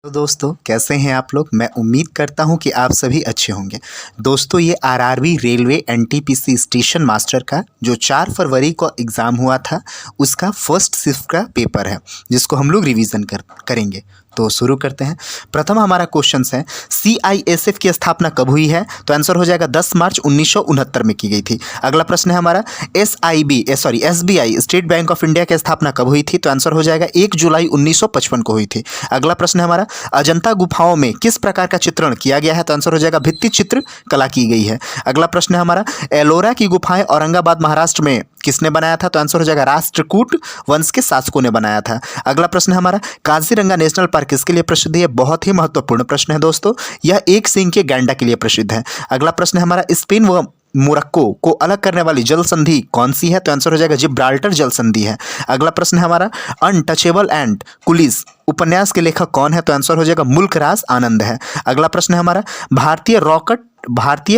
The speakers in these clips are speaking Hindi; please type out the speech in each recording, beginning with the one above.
तो दोस्तों कैसे हैं आप लोग। मैं उम्मीद करता हूं कि आप सभी अच्छे होंगे। दोस्तों ये RRB railway NTPC station master का जो 4 फरवरी को एग्ज़ाम हुआ था उसका फर्स्ट शिफ्ट का पेपर है जिसको हम लोग रिवीजन करेंगे। तो शुरू करते हैं। प्रथम हमारा क्वेश्चन है सीआईएसएफ की स्थापना कब हुई है। तो आंसर हो जाएगा 10 मार्च 1969 में की गई थी। अगला प्रश्न है हमारा SBI state bank of India की स्थापना कब हुई थी। तो आंसर हो जाएगा 1 जुलाई 1955 को हुई थी। अगला प्रश्न है हमारा अजंता गुफाओं में किस प्रकार का चित्रण किया गया है। तो आंसर हो जाएगा भित्ति चित्र कला की गई है। अगला प्रश्न है हमारा एलोरा की गुफाएं औरंगाबाद महाराष्ट्र में किसने बनाया था। तो आंसर हो जाएगा राष्ट्रकूट वंश के शासकों ने बनाया था। अगला प्रश्न है हमारा काजीरंगा नेशनल पार्क किसके लिए प्रसिद्ध है। बहुत ही महत्वपूर्ण प्रश्न है दोस्तों, यह एक सींग के गैंडा के लिए प्रसिद्ध है। अगला प्रश्न है हमारा स्पेन व मोरक्को को अलग करने वाली जल संधि कौन सी है। तो आंसर हो जाएगा जिब्राल्टर जल संधि है। अगला प्रश्न है हमारा अनटचेबल एंड कुलीस उपन्यास के लेखक कौन है। तो आंसर हो जाएगा मुल्कराज आनंद है। अगला प्रश्न है हमारा भारतीय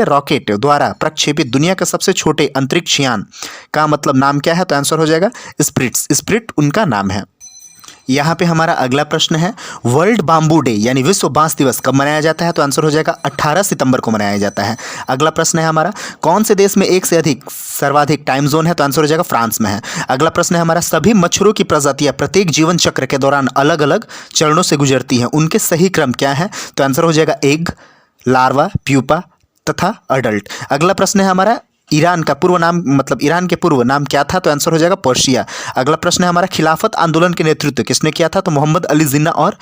रॉकेट द्वारा प्रक्षेपित दुनिया के सबसे छोटे अंतरिक्ष यान का मतलब नाम क्या है। तो आंसर हो जाएगा स्प्रिट उनका नाम है। यहाँ पे हमारा अगला प्रश्न है वर्ल्ड बाम्बू डे यानी विश्व बांस दिवस कब मनाया जाता है। तो आंसर हो जाएगा 18 सितंबर को मनाया जाता है। अगला प्रश्न है हमारा कौन से देश में एक से अधिक सर्वाधिक टाइम जोन है। तो आंसर हो जाएगा फ्रांस में है। अगला प्रश्न है हमारा सभी मच्छरों की प्रजातियां प्रत्येक जीवन चक्र के दौरान अलग अलग चरणों से गुजरती हैं, उनके सही क्रम क्या है। तो आंसर हो जाएगा एग, लार्वा, प्यूपा तथा अडल्ट। अगला प्रश्न है हमारा ईरान के पूर्व नाम क्या था। तो आंसर हो जाएगा पर्शिया। अगला प्रश्न है हमारा खिलाफत आंदोलन के नेतृत्व किसने किया था। तो मोहम्मद अली जिन्ना और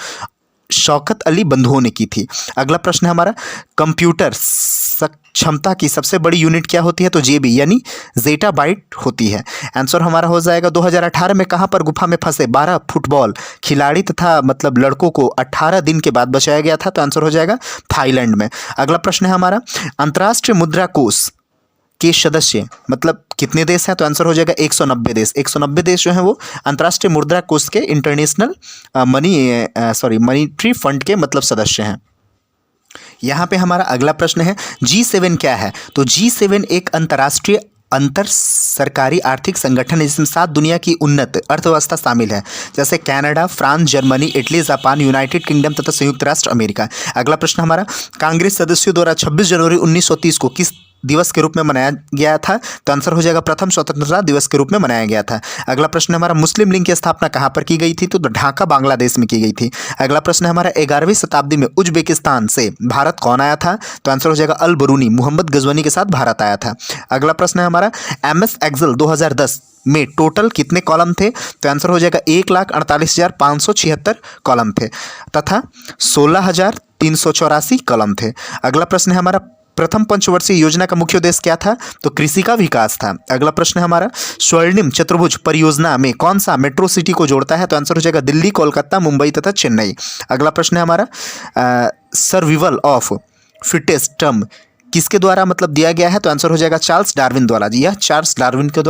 शौकत अली बंधुओं ने की थी। अगला प्रश्न है हमारा कंप्यूटर क्षमता की सबसे बड़ी यूनिट क्या होती है। तो जेबी यानी जेटा बाइट होती है। आंसर हमारा हो जाएगा 2018 में कहां पर गुफा में फंसे 12 फुटबॉल खिलाड़ी तथा लड़कों को 18 दिन के बाद बचाया गया था। तो आंसर हो जाएगा थाईलैंड में। अगला प्रश्न है हमारा अंतर्राष्ट्रीय मुद्रा कोष के सदस्य कितने देश हैं। तो आंसर हो जाएगा 190 देश। 190 देश जो हैं वो अंतर्राष्ट्रीय मुद्रा कोष के इंटरनेशनल मॉनिटरी फंड के सदस्य हैं। यहाँ पे हमारा अगला प्रश्न है G7 क्या है। तो G7 एक अंतर्राष्ट्रीय अंतर सरकारी आर्थिक संगठन है जिसमें 7 दुनिया की उन्नत अर्थव्यवस्था शामिल है, जैसे Canada, France, Germany, Italy, Japan, United kingdom तथा संयुक्त राष्ट्र अमेरिका। अगला प्रश्न हमारा कांग्रेस सदस्यों द्वारा 26 जनवरी 1930 को किस दिवस के रूप में मनाया गया था। तो आंसर हो जाएगा प्रथम स्वतंत्रता दिवस के रूप में मनाया गया था। अगला प्रश्न हमारा मुस्लिम लीग की स्थापना कहाँ पर की गई थी। तो ढाका बांग्लादेश में की गई थी। अगला प्रश्न हमारा 11वीं शताब्दी में उज्बेकिस्तान से भारत कौन आया था। तो आंसर हो जाएगा अल बरूनी, मोहम्मद गजवानी के साथ भारत आया था। अगला प्रश्न है हमारा MS एक्सेल 2010 में टोटल कितने कॉलम थे। तो आंसर हो जाएगा 1,48,576 कॉलम थे तथा 16,384 कॉलम थे। अगला प्रश्न है हमारा प्रथम पंचवर्षीय योजना का मुख्य उद्देश्य क्या था। तो कृषि का विकास था। अगला प्रश्न है हमारा स्वर्णिम चतुर्भुज परियोजना में कौन सा मेट्रो सिटी को जोड़ता है। तो आंसर हो जाएगा दिल्ली, कोलकाता, मुंबई तथा चेन्नई। अगला प्रश्न है हमारा सर्विवल ऑफ फिटेस्ट टर्म किसके द्वारा दिया गया है। तो आंसर हो जाएगा चार्ल्स डार्विन द्वारा। यह चार्ल्स डार्विन के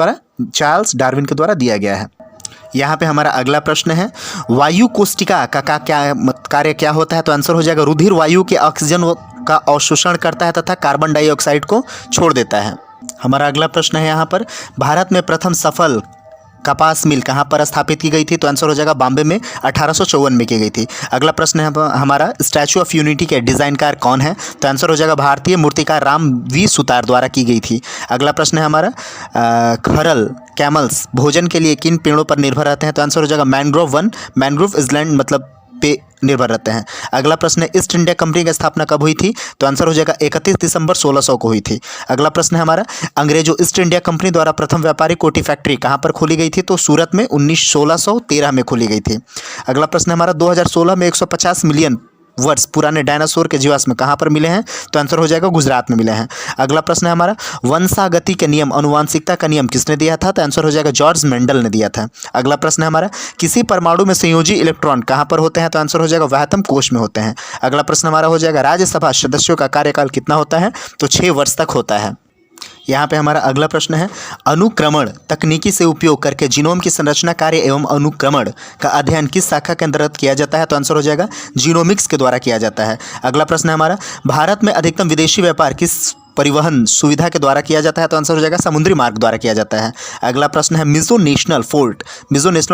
द्वारा दिया गया है। यहाँ पे हमारा अगला प्रश्न है वायु कोष्टिका का कार्य क्या होता है। तो आंसर हो जाएगा रुधिर वायु के ऑक्सीजन का अवशोषण करता है तथा कार्बन डाइऑक्साइड को छोड़ देता है। हमारा अगला प्रश्न है यहाँ पर भारत में प्रथम सफल कपास मिल कहाँ पर स्थापित की गई थी। तो आंसर हो जाएगा बॉम्बे में 1854 में की गई थी। अगला प्रश्न है हमारा स्टैचू ऑफ यूनिटी के डिज़ाइनकार कौन है। तो आंसर हो जाएगा भारतीय मूर्तिकार राम वी सुतार द्वारा की गई थी। अगला प्रश्न है हमारा खरल कैमल्स भोजन के लिए किन पेड़ों पर निर्भर रहते हैं। तो आंसर हो जाएगा मैनग्रोव इसलैंड पे निर्भर रहते हैं। अगला प्रश्न है ईस्ट इंडिया कंपनी की स्थापना कब हुई थी। तो आंसर हो जाएगा 31 दिसंबर 1600 को हुई थी। अगला प्रश्न है हमारा अंग्रेजों ईस्ट इंडिया कंपनी द्वारा प्रथम व्यापारिक कोठी फैक्ट्री कहां पर खोली गई थी। तो सूरत में 1613 में खोली गई थी। अगला प्रश्न है हमारा 2016 में 150 मिलियन वर्ष पुराने डायनासोर के जीवाश्म कहाँ पर मिले हैं। तो आंसर हो जाएगा गुजरात में मिले हैं। अगला प्रश्न है हमारा वंशागति के नियम अनुवांशिकता का नियम किसने दिया था। तो आंसर हो जाएगा जॉर्ज मेंडल ने दिया था। अगला प्रश्न है हमारा किसी परमाणु में संयोजी इलेक्ट्रॉन कहाँ पर होते हैं। तो आंसर हो जाएगा वहतम कोश में होते हैं। अगला प्रश्न हमारा हो जाएगा राज्यसभा सदस्यों का कार्यकाल कितना होता है। तो 6 वर्ष तक होता है। यहाँ पे हमारा अगला प्रश्न है अनुक्रमण तकनीकी से उपयोग करके जीनोम की संरचना कार्य एवं अनुक्रमण का अध्ययन किस शाखा के अंतर्गत किया जाता है। तो आंसर हो जाएगा जीनोमिक्स के द्वारा किया जाता है। अगला प्रश्न है हमारा भारत में अधिकतम विदेशी व्यापार किस परिवहन सुविधा के द्वारा किया जाता है। तो आंसर हो जाएगा समुद्री मार्ग द्वारा किया जाता है। अगला प्रश्न है मिजो नेशनल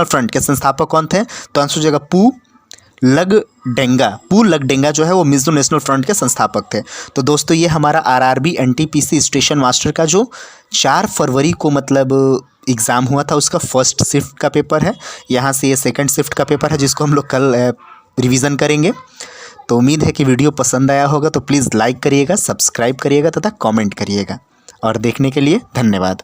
फ्रंट के संस्थापक कौन थे। तो आंसर हो जाएगा पू लगडेंगा, पू लगडेंगा जो है वो मिज़ो नेशनल फ्रंट के संस्थापक थे। तो दोस्तों ये हमारा आरआरबी एनटीपीसी स्टेशन मास्टर का जो 4 फरवरी को मतलब एग्ज़ाम हुआ था उसका फर्स्ट शिफ्ट का पेपर है। यहाँ से ये सेकंड शिफ्ट का पेपर है जिसको हम लोग कल रिवीजन करेंगे। तो उम्मीद है कि वीडियो पसंद आया होगा, तो प्लीज़ लाइक करिएगा, सब्सक्राइब करिएगा तथा कमेंट करिएगा। और देखने के लिए धन्यवाद।